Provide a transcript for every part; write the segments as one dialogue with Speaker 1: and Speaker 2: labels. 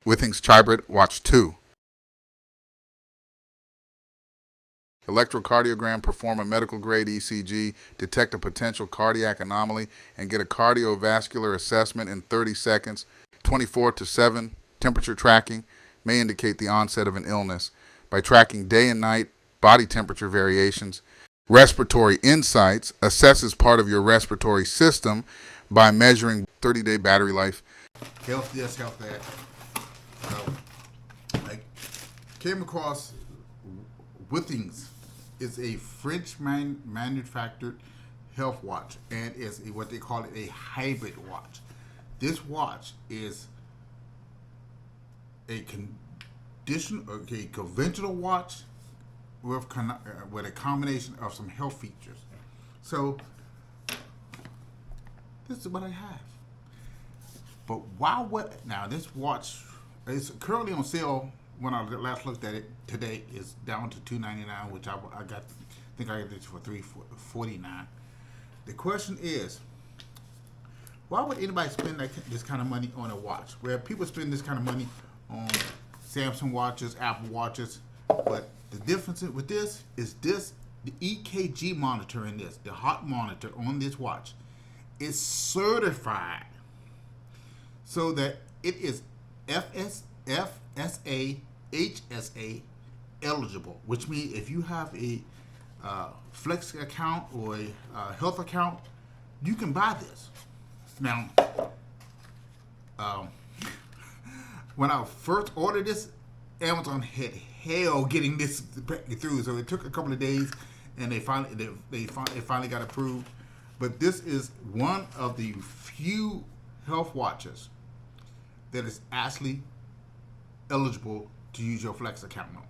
Speaker 1: Withings Hybrid Watch 2. Electrocardiogram, perform a medical grade ECG, detect a potential cardiac anomaly, and get a cardiovascular assessment in 30 seconds. 24/7 temperature tracking may indicate the onset of an illness by tracking day and night body temperature variations. Respiratory Insights assesses part of your respiratory system by measuring 30-day battery life.
Speaker 2: Health this, health that. So, I came across Withings. It's a French manufactured health watch, and is what they call it, a hybrid watch. This watch is a conventional watch with a combination of some health features. So this is what I have. But now this watch is currently on sale. When I last looked at it today, is down to $299, which I think I got this for $349. The question is, why would anybody spend this kind of money on a watch? Where people spend this kind of money on Samsung watches, Apple watches, but the difference with this is the EKG monitor in this, the heart monitor on this watch, is certified so that it is FSA, HSA eligible, which means if you have a Flex account or a health account, you can buy this. Now, when I first ordered this, Amazon had hell getting this through, so it took a couple of days, and it finally got approved. But this is one of the few health watches that is actually eligible to use your Flex account on.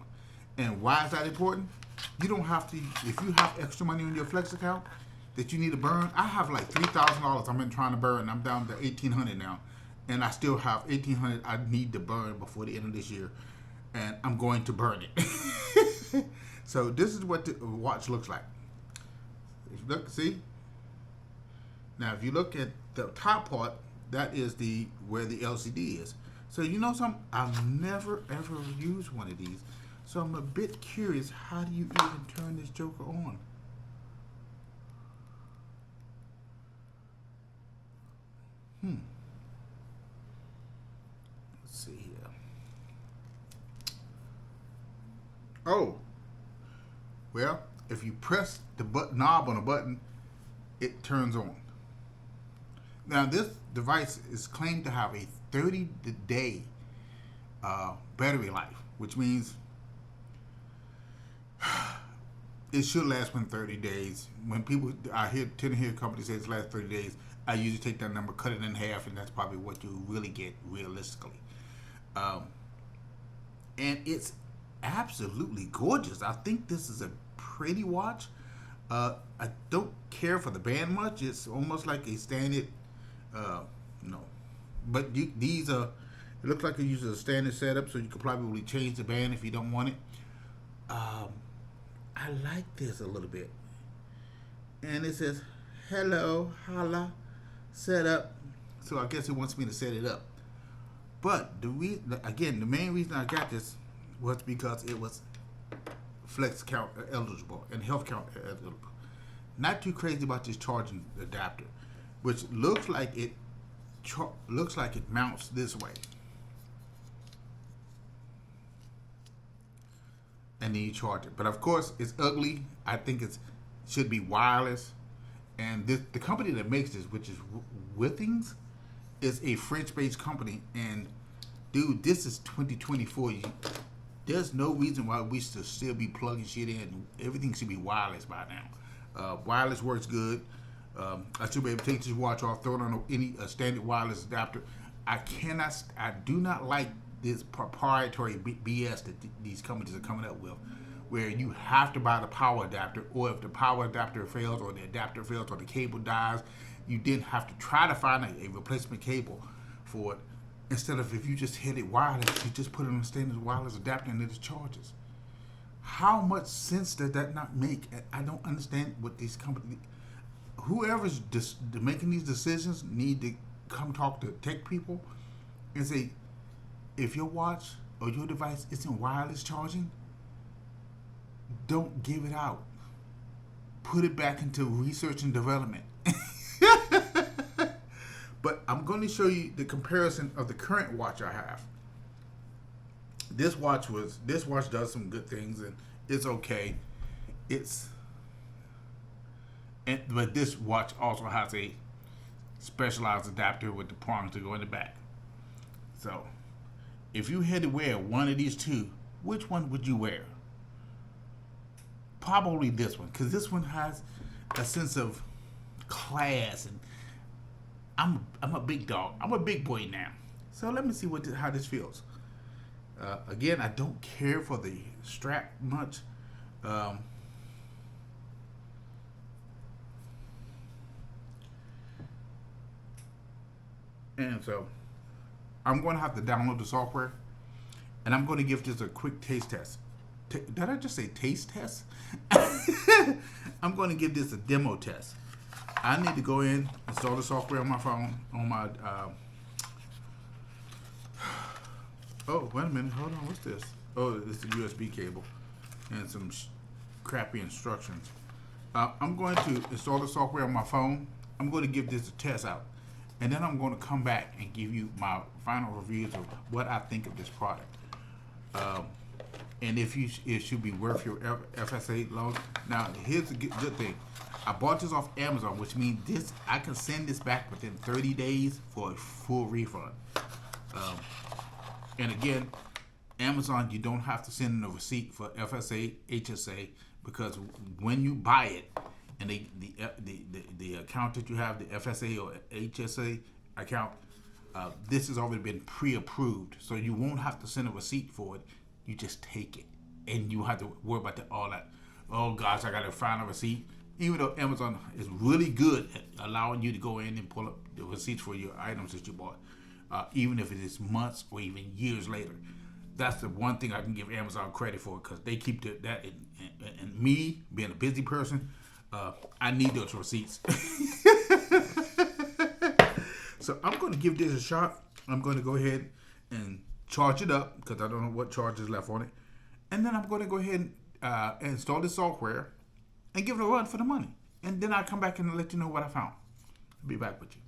Speaker 2: And why is that important? You don't have to, if you have extra money on your Flex account that you need to burn. I have like $3,000 I've been trying to burn. I'm down to $1,800 now, and I still have $1,800 I need to burn before the end of this year, and I'm going to burn it. So this is what the watch looks like. If you look, see? Now if you look at the top part, that is where the LCD is. So you know something? I've never ever used one of these. So I'm a bit curious, how do you even turn this joker on? Let's see here. Oh, well, if you press the knob on a button, it turns on. Now this device is claimed to have a 30-day battery life, which means it should last within 30 days. When people tend to hear companies say it's last 30 days, I usually take that number, cut it in half, and that's probably what you really get realistically. And it's absolutely gorgeous. I think this is a pretty watch. I don't care for the band much. It's almost like a standard, but these are. It looks like it uses a standard setup, so you could probably change the band if you don't want it. I like this a little bit. And it says, hello, holla, set up. So I guess it wants me to set it up. But the main reason I got this was because it was Flex account eligible and health account eligible. Not too crazy about this charging adapter, which looks like it mounts this way. And then you charge it. But of course, it's ugly. I think it should be wireless. And the company that makes this, which is Withings, is a French-based company. And dude, this is 2024. There's no reason why we should still be plugging shit in. Everything should be wireless by now. Wireless works good. I should be able to take this watch off, throw it on any standard wireless adapter. I do not like this proprietary BS that these companies are coming up with, where you have to buy the power adapter, or if the power adapter fails, or the adapter fails, or the cable dies, you then have to try to find a replacement cable for it. Instead of, if you just hit it wireless, you just put it on a standard wireless adapter and it just charges. How much sense does that not make? I don't understand what these companies. Whoever's making these decisions need to come talk to tech people and say, if your watch or your device isn't wireless charging, don't give it out. Put it back into research and development. But I'm going to show you the comparison of the current watch I have. This watch does some good things and it's okay. But this watch also has a specialized adapter with the prongs to go in the back. So, if you had to wear one of these two, which one would you wear? Probably this one, because this one has a sense of class, and I'm a big dog. I'm a big boy now. So let me see how this feels. Again, I don't care for the strap much. And so I'm going to have to download the software, and I'm going to give this a quick taste test. Did I just say taste test? I'm going to give this a demo test. I need to go in, install the software on my phone, on my, oh, wait a minute, hold on, what's this? Oh, it's a USB cable and some crappy instructions. I'm going to install the software on my phone. I'm going to give this a test out. And then I'm going to come back and give you my final reviews of what I think of this product. And if it should be worth your FSA loan. Now, here's the good thing. I bought this off Amazon, which means I can send this back within 30 days for a full refund. And again, Amazon, you don't have to send in a receipt for FSA, HSA, because when you buy it, and the account that you have, the FSA or HSA account, this has already been pre-approved, so you won't have to send a receipt for it. You just take it, and you have to worry about all that. Oh gosh, I got to find a receipt. Even though Amazon is really good at allowing you to go in and pull up the receipts for your items that you bought, even if it is months or even years later. That's the one thing I can give Amazon credit for, because they keep that. And me, being a busy person, I need those receipts. So I'm going to give this a shot. I'm going to go ahead and charge it up, because I don't know what charge is left on it. And then I'm going to go ahead and install the software and give it a run for the money. And then I'll come back and let you know what I found. I'll be back with you.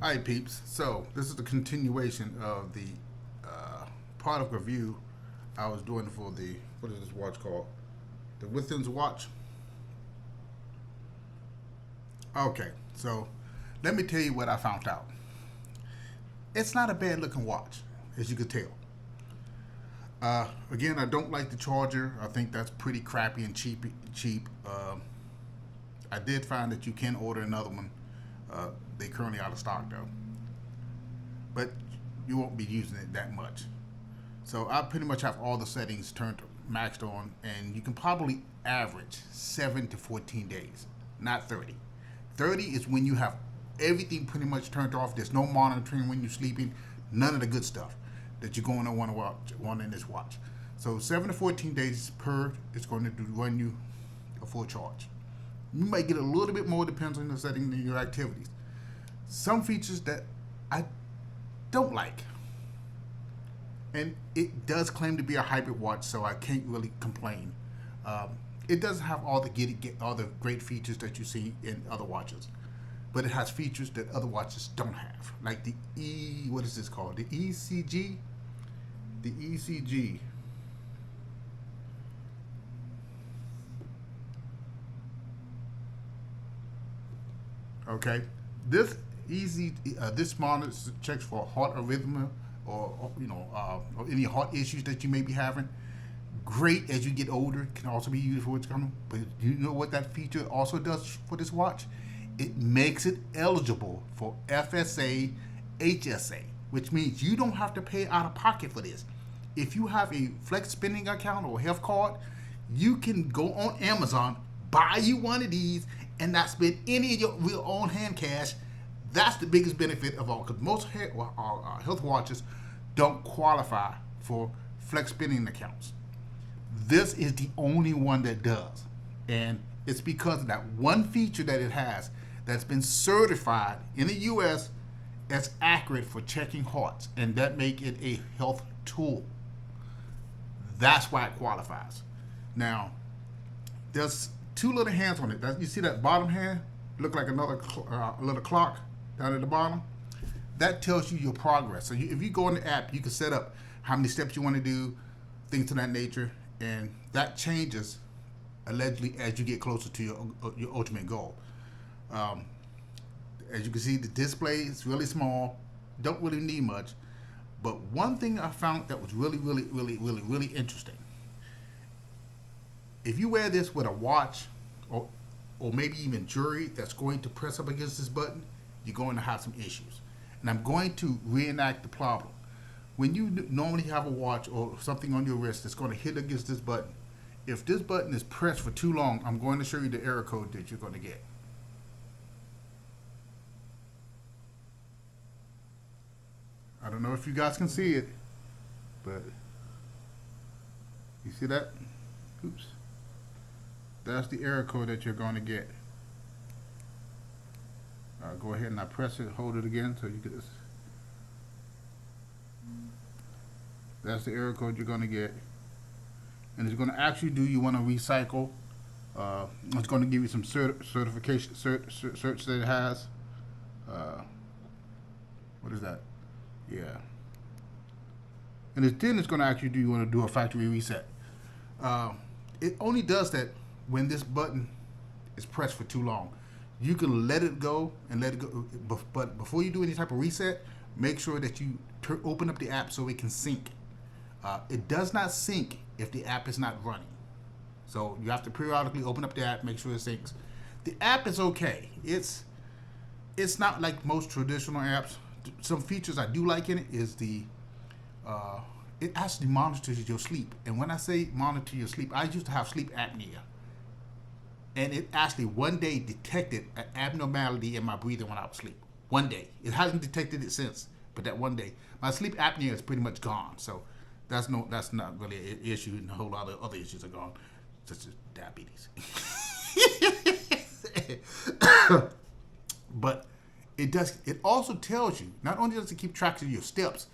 Speaker 2: All right, peeps. So this is the continuation of the product review I was doing for the, what is this watch called? The Withings watch. Okay, so let me tell you what I found out. It's not a bad looking watch, as you could tell. Again, I don't like the charger. I think that's pretty crappy and cheap. I did find that you can order another one. They currently out of stock though, but you won't be using it that much. So I pretty much have all the settings maxed on, and you can probably average 7 to 14 days, not 30. 30 is when you have everything pretty much turned off. There's no monitoring when you're sleeping, none of the good stuff that you're going to want in this watch. So 7 to 14 days it's going to run you a full charge. You might get a little bit more, depends on the setting and your activities. Some features that I don't like, and it does claim to be a hybrid watch, so I can't really complain. It doesn't have all the great features that you see in other watches, but it has features that other watches don't have, like the what is this called? The ECG. The ECG. Okay, this monitor checks for heart arrhythmia or any heart issues that you may be having. Great as you get older, can also be used for what's coming. But you know what that feature also does for this watch? It makes it eligible for FSA, HSA, which means you don't have to pay out of pocket for this. If you have a flex spending account or health card, you can go on Amazon, buy you one of these, and not spend any of your real own hand cash. That's the biggest benefit of all, because most health watches don't qualify for flex spending accounts. This is the only one that does, and it's because of that one feature that it has that's been certified in the U.S. as accurate for checking hearts, and that make it a health tool. That's why it qualifies. Now, there's two little hands on it. You see that bottom hand? Look like another little clock down at the bottom. That tells you your progress. So if you go in the app, you can set up how many steps you want to do, things of that nature, and that changes allegedly as you get closer to your ultimate goal. As you can see, the display is really small. Don't really need much. But one thing I found that was really interesting. If you wear this with a watch or maybe even jewelry that's going to press up against this button, you're going to have some issues. And I'm going to reenact the problem. When you normally have a watch or something on your wrist that's going to hit against this button, if this button is pressed for too long, I'm going to show you the error code that you're going to get. I don't know if you guys can see it, but you see that? Oops. That's the error code that you're going to get. Go ahead and I press it, hold it again so you get this. That's the error code you're going to get. And it's going to ask you, do you want to recycle? It's going to give you some certification certs that it has. What is that? Yeah. And then it's going to ask you, do you want to do a factory reset? It only does that when this button is pressed for too long. You can let it go, but before you do any type of reset, make sure that you open up the app so it can sync. It does not sync if the app is not running. So you have to periodically open up the app, make sure it syncs. The app is okay. It's not like most traditional apps. Some features I do like in it is it actually monitors your sleep. And when I say monitor your sleep, I used to have sleep apnea. And it actually one day detected an abnormality in my breathing when I was asleep. One day. It hasn't detected it since, but that one day. My sleep apnea is pretty much gone. So that's not really an issue, and a whole lot of other issues are gone, such as diabetes. But it also tells you, not only does it keep track of your steps,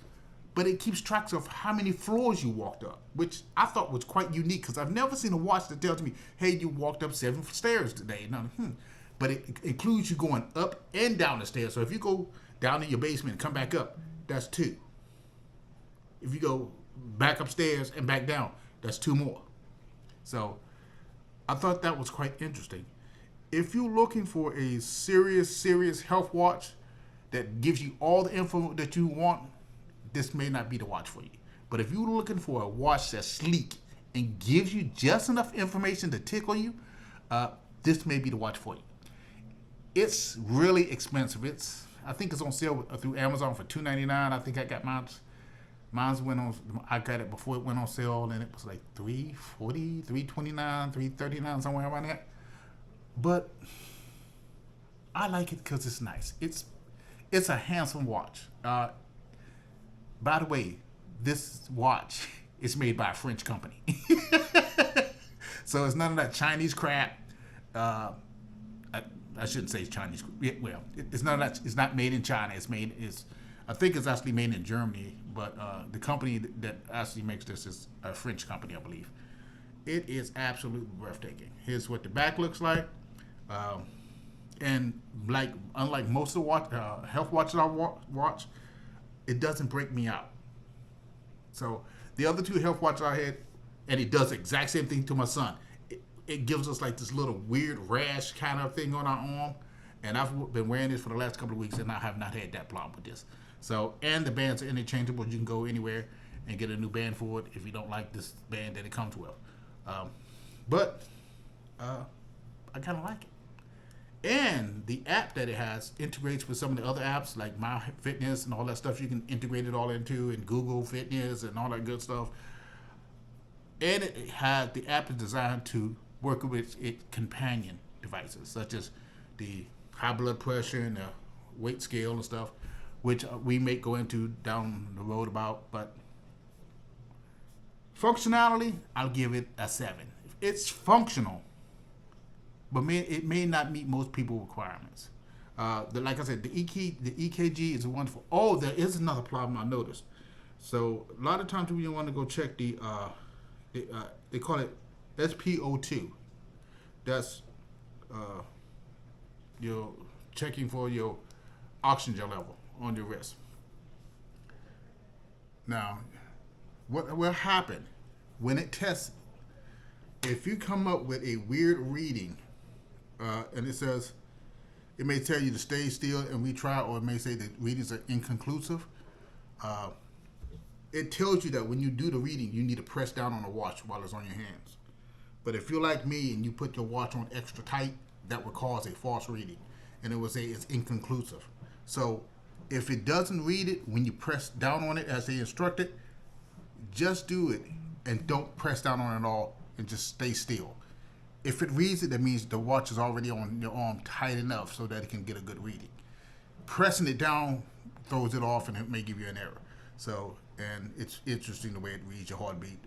Speaker 2: but it keeps track of how many floors you walked up, which I thought was quite unique because I've never seen a watch that tells me, hey, you walked up 7 stairs today. But it includes you going up and down the stairs. So if you go down in your basement and come back up, that's 2. If you go back upstairs and back down, that's 2 more. So I thought that was quite interesting. If you're looking for a serious health watch that gives you all the info that you want, this may not be the watch for you. But if you're looking for a watch that's sleek and gives you just enough information to tickle you, this may be the watch for you. It's really expensive. I think it's on sale through Amazon for $2.99. I think I got mine. I got it before it went on sale, and it was like $340, $329, $339, somewhere around that. But I like it because it's nice. It's a handsome watch. By the way, this watch is made by a French company. So it's none of that Chinese crap. I shouldn't say Chinese. Well, it's none of that. It's not made in China. I think it's actually made in Germany, but the company that actually makes this is a French company, I believe. It is absolutely breathtaking. Here's what the back looks like. And unlike most of the health watches I watch, it doesn't break me out. So the other 2 health watches I had, and it does the exact same thing to my son. It gives us like this little weird rash kind of thing on our arm. And I've been wearing this for the last couple of weeks, and I have not had that problem with this. So, and the bands are interchangeable. You can go anywhere and get a new band for it if you don't like this band that it comes with. But I kind of like it. And the app that it has integrates with some of the other apps like My Fitness and all that stuff you can integrate it all into, and Google Fitness and all that good stuff. And the app is designed to work with its companion devices, such as the high blood pressure and the weight scale and stuff, which we may go into down the road about. But functionality, I'll give it a 7. It's functional, but it may not meet most people's requirements. Like I said, the EKG is wonderful. Oh, there is another problem I noticed. So a lot of times when you want to go check they call it SpO2. That's your checking for your oxygen level on your wrist. Now, what will happen when it tests? If you come up with a weird reading, and it says, it may tell you to stay still and retry, or it may say the readings are inconclusive. It tells you that when you do the reading, you need to press down on the watch while it's on your hands. But if you're like me and you put your watch on extra tight, that would cause a false reading, and it will say it's inconclusive. So if it doesn't read it when you press down on it as they instructed, just do it and don't press down on it at all and just stay still. If it reads it, that means the watch is already on your arm tight enough so that it can get a good reading. Pressing it down throws it off and it may give you an error. So, and it's interesting the way it reads your heartbeat.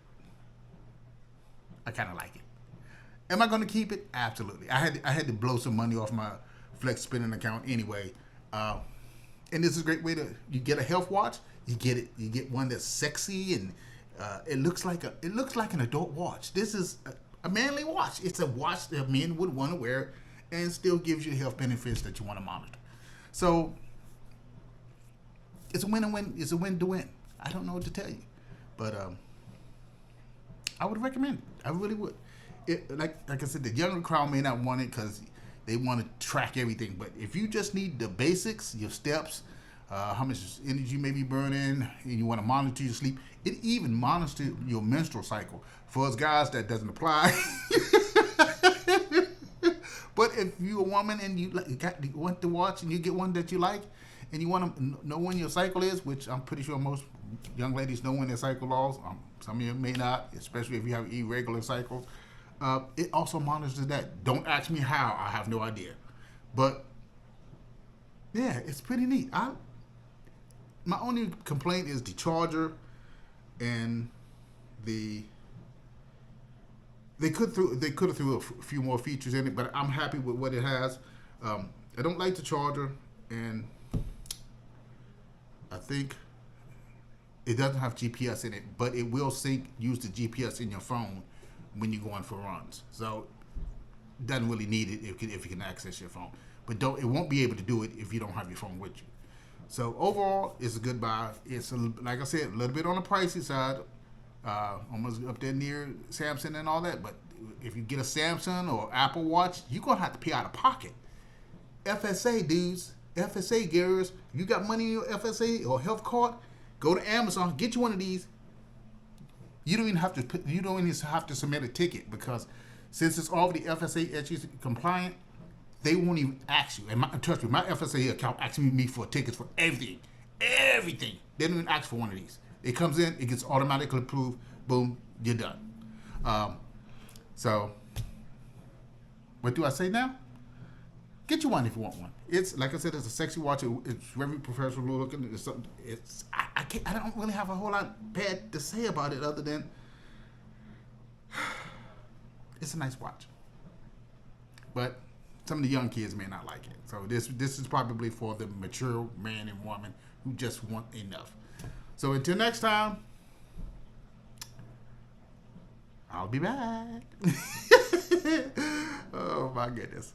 Speaker 2: I kind of like it. Am I going to keep it? Absolutely. I had to blow some money off my Flex spending account anyway. And this is a great way to, you get a health watch, you get one that's sexy and it looks like an adult watch. This is a manly watch. It's a watch that men would want to wear and still gives you the health benefits that you want to monitor. So it's a win and win. It's a win to win. I don't know what to tell you, but I would recommend it. I really would. Like I said, the younger crowd may not want it because they want to track everything. But if you just need the basics, your steps, how much energy you may be burning, and you want to monitor your sleep, it even monitors your menstrual cycle. For us guys, that doesn't apply. But if you're a woman and you want to watch and you get one that you like, and you want to know when your cycle is, which I'm pretty sure most young ladies know when their cycle is. Some of you may not, especially if you have irregular cycles. It also monitors that. Don't ask me how. I have no idea. But, yeah, it's pretty neat. My only complaint is the charger and they could have threw a few more features in it, but I'm happy with what it has. I don't like the charger, and I think it doesn't have GPS in it, but it will use the GPS in your phone when you're going for runs. So it doesn't really need it if you can access your phone. But it won't be able to do it if you don't have your phone with you. So overall, it's a good buy. It's like I said, a little bit on the pricey side, almost up there near Samsung and all that. But if you get a Samsung or Apple Watch, you're gonna have to pay out of pocket. FSA dudes, FSA gearers, you got money in your FSA or health card, go to Amazon, get you one of these. You don't even have to submit a ticket, because since it's already FSA HE compliant, they won't even ask you. And trust me, my FSA account asks me for tickets for everything. Everything. They don't even ask for one of these. It comes in, it gets automatically approved, boom, you're done. So, what do I say now? Get you one if you want one. It's, like I said, it's a sexy watch. It's very professional looking. I don't really have a whole lot bad to say about it other than it's a nice watch. But some of the young kids may not like it. So this is probably for the mature man and woman who just want enough. So until next time, I'll be back. Oh my goodness.